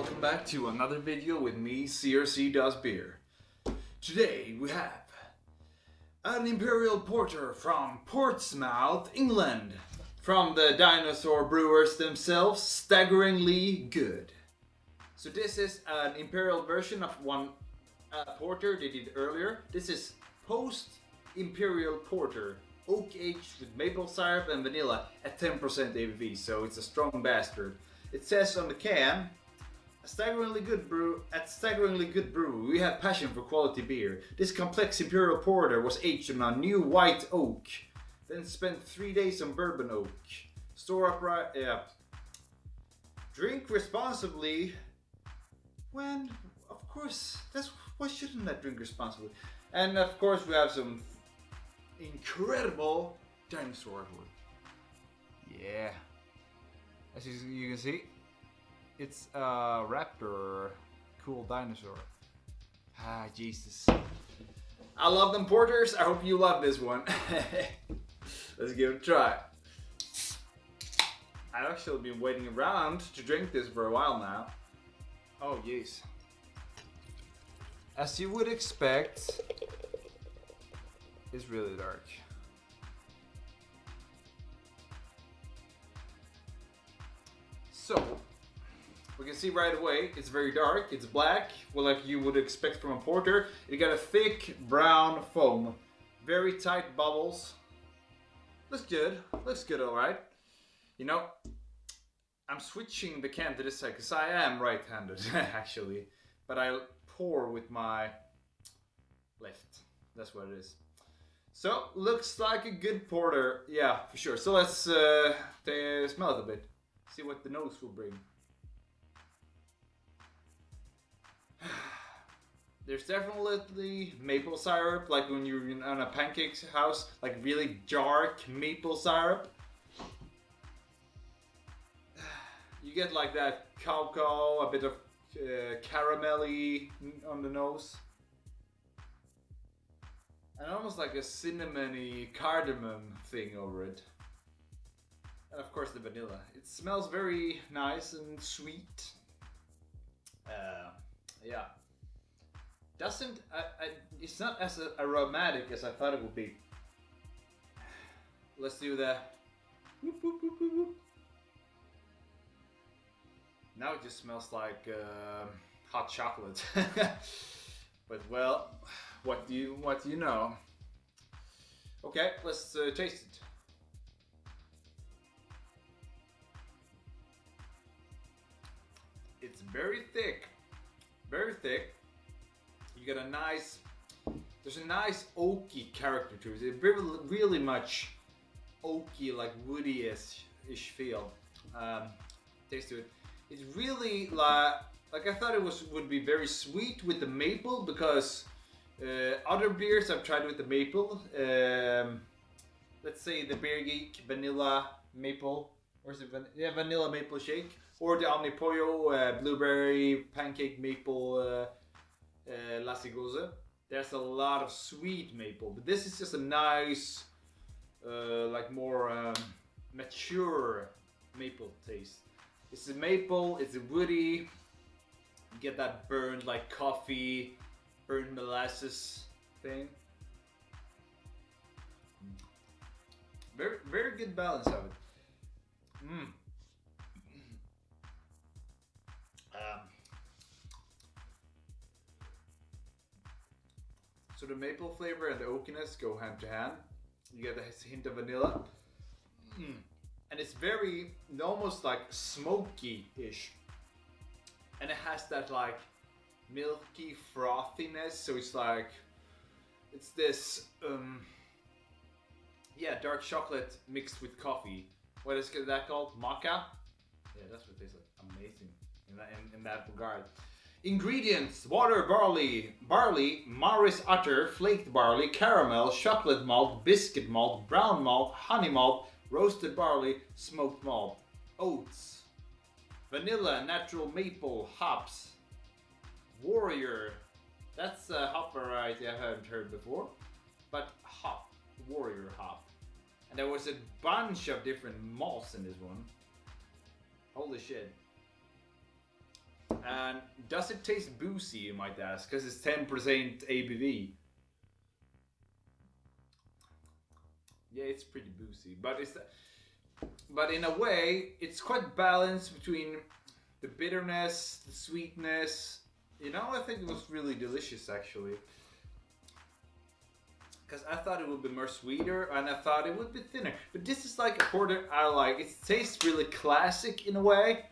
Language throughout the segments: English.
welcome back to another video with me, CRCDOESBEER. Today we have an Imperial Porter from Portsmouth, England, from the dinosaur brewers themselves, Staggeringly Good. So this is an Imperial version of one porter they did earlier. This is POST IMPERIAL PORTER, oak aged with maple syrup and vanilla at 10% ABV, so it's a strong bastard. It says on the can, at Staggeringly Good Brewery, we have passion for quality beer. This complex Imperial Porter was aged on a new white oak, then spent 3 days on bourbon oak. Store upright, drink responsibly. When, of course, why shouldn't I drink responsibly? And of course we have some incredible dinosaur artwork. Yeah. As you can see, it's a raptor, cool dinosaur. Ah, Jesus. I love them porters. I hope you love this one. Let's give it a try. I've actually been waiting around to drink this for a while now. Oh, jeez. As you would expect, it's really dark. So, we can see right away, it's very dark, it's black, well, like you would expect from a porter. You got a thick brown foam, very tight bubbles. Looks good alright. You know, I'm switching the can to this side because I am right-handed actually, but I pour with my left, that's what it is. So, looks like a good porter, yeah, for sure. So let's smell it a bit. See what the nose will bring. There's definitely maple syrup, like when you're on a pancake house, like really dark maple syrup. You get like that cocoa, a bit of caramelly on the nose. And almost like a cinnamony cardamom thing over it. And of course the vanilla. It smells very nice and sweet. Yeah. It's not as aromatic as I thought it would be. Let's do the whoop, whoop, whoop, whoop, whoop. Now it just smells like hot chocolate. But well, what do you know? Okay, let's taste it. It's very thick, very thick. You get there's a nice oaky character to it. It's really much oaky, like woody-ish feel. Taste to it. It's really like I thought it would be very sweet with the maple, because other beers I've tried with the maple, let's say the Beer Geek vanilla maple, or is it vanilla maple shake, or the Omnipollo blueberry pancake maple Lassigose. There's a lot of sweet maple, but this is just a nice, like more mature maple taste. It's a maple, it's a woody. You get that burned like coffee, burned molasses thing. Very, very good balance of it. So the maple flavor and the oakiness go hand to hand. You get a hint of vanilla. And it's very, almost like smoky-ish. And it has that like milky frothiness, so it's like, it's this, yeah, dark chocolate mixed with coffee. What is that called? Maca? Yeah, that's what it tastes like. Amazing in that regard. Ingredients: water, barley, Maris Utter, flaked barley, caramel, chocolate malt, biscuit malt, brown malt, honey malt, roasted barley, smoked malt, oats, vanilla, natural maple, hops, warrior. That's a hop variety I haven't heard before, but hop, warrior hop. And there was a bunch of different malts in this one. Holy shit. And does it taste boozy, you might ask, because it's 10% ABV. Yeah, it's pretty boozy, but in a way, it's quite balanced between the bitterness, the sweetness. You know, I think it was really delicious actually. Because I thought it would be more sweeter and I thought it would be thinner. But this is like a porter I like. It tastes really classic in a way.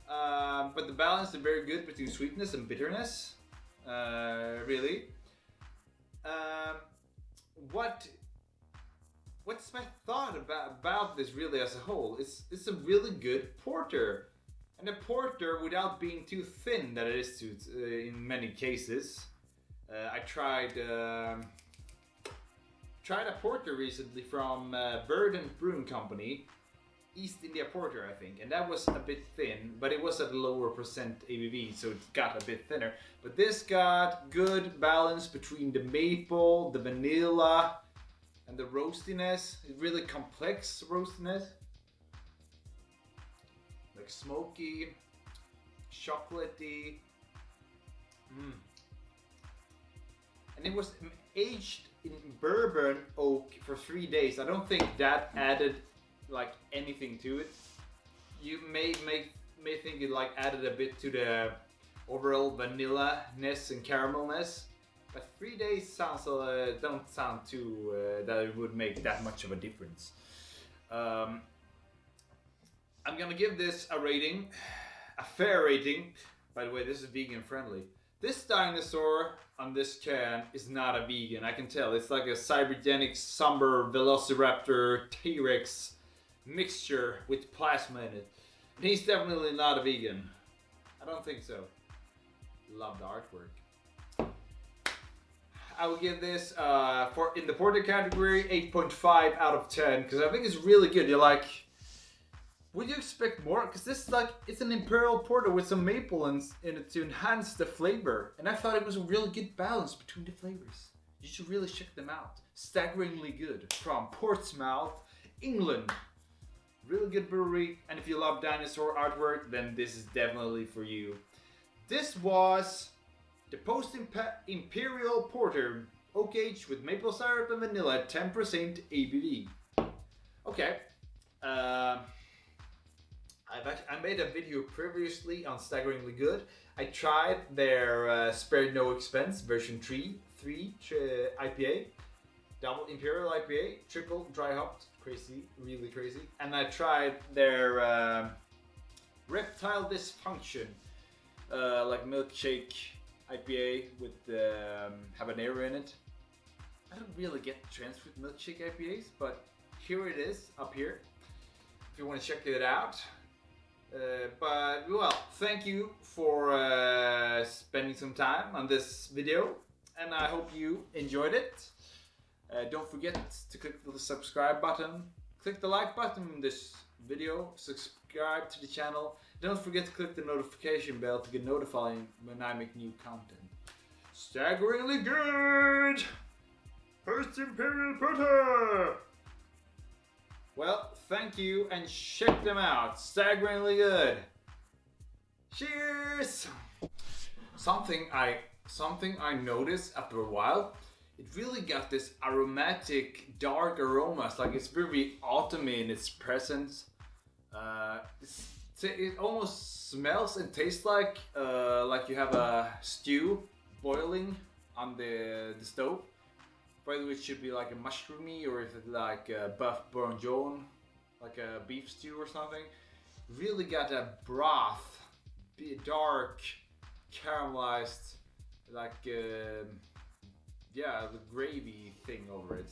But the balance is very good between sweetness and bitterness. Really. What's my thought about this really as a whole? It's a really good porter. And a porter without being too thin that it is in many cases. I tried a porter recently from Brewery Brewing Company, East India Porter I think, and that was a bit thin, but it was at a lower percent ABV, so it got a bit thinner. But this got good balance between the maple, the vanilla, and the roastiness. It's really complex roastiness. Like smoky, chocolatey. And it was aged in bourbon oak for 3 days. I don't think that added like anything to it. You may think it like added a bit to the overall vanilla-ness and caramelness. But 3 days sounds don't sound too that it would make that much of a difference. I'm gonna give this a rating, a fair rating. By the way, this is vegan friendly. This dinosaur on this can is not a vegan. I can tell. It's like a cybergenic somber velociraptor T-Rex mixture with plasma in it. And he's definitely not a vegan. I don't think so. Love the artwork. I will give this in the porter category 8.5 out of 10 because I think it's really good. You're like, would you expect more? Because this is like, it's an imperial porter with some maple in it to enhance the flavor. And I thought it was a really good balance between the flavors. You should really check them out. Staggeringly Good from Portsmouth, England. Really good brewery. And if you love dinosaur artwork, then this is definitely for you. This was the POST Imperial Porter, oak aged with maple syrup and vanilla, 10% ABV. Okay. I made a video previously on Staggeringly Good. I tried their Spared No Expense version 3 IPA, double Imperial IPA, triple dry hopped, crazy, really crazy. And I tried their Reptile Dysfunction, like milkshake IPA with habanero in it. I don't really get trends with milkshake IPAs, but here it is up here. If you want to check it out. But well, thank you for spending some time on this video, and I hope you enjoyed it. Don't forget to click the subscribe button, click the like button in this video, subscribe to the channel. Don't forget to click the notification bell to get notified when I make new content. Staggeringly Good! POST Imperial Porter! Well, thank you and check them out. Staggeringly Good. Cheers! Something I noticed after a while, it really got this aromatic, dark aromas. Like it's very autumny in its presence. It almost smells and tastes like you have a stew boiling on the stove. Whether it should be like a mushroomy or is it like a buff bourguignon, like a beef stew or something. Really got a broth, dark, caramelized, like the gravy thing over it.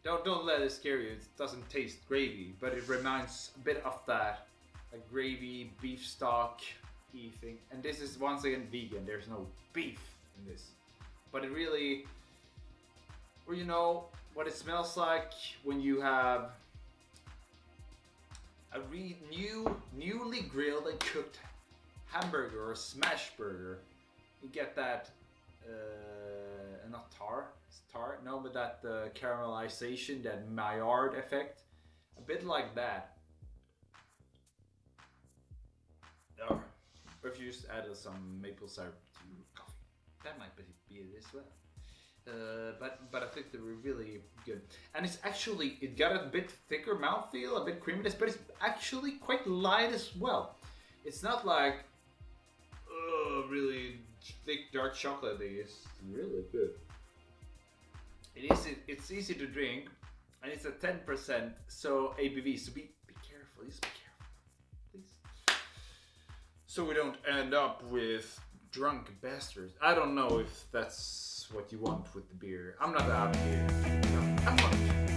Don't let it scare you. It doesn't taste gravy, but it reminds a bit of that, like gravy, beef stock-y thing. And this is once again vegan. There's no beef in this, but it really. Or you know what it smells like when you have a newly grilled and cooked hamburger or smash burger. You get that, not tar, no, but that caramelization, that Maillard effect, a bit like that. Or if juice, added some maple syrup to coffee. That might be it as well. But I think they were really good. And it's actually, it got a bit thicker mouthfeel, a bit creaminess, but it's actually quite light as well. It's not like really thick dark chocolate. It's really good. It's easy to drink, and it's at 10%, so ABV. So be careful. Just be careful, please. So we don't end up with drunk bastards. I don't know if that's what you want with the beer. I'm not out here. No, have fun.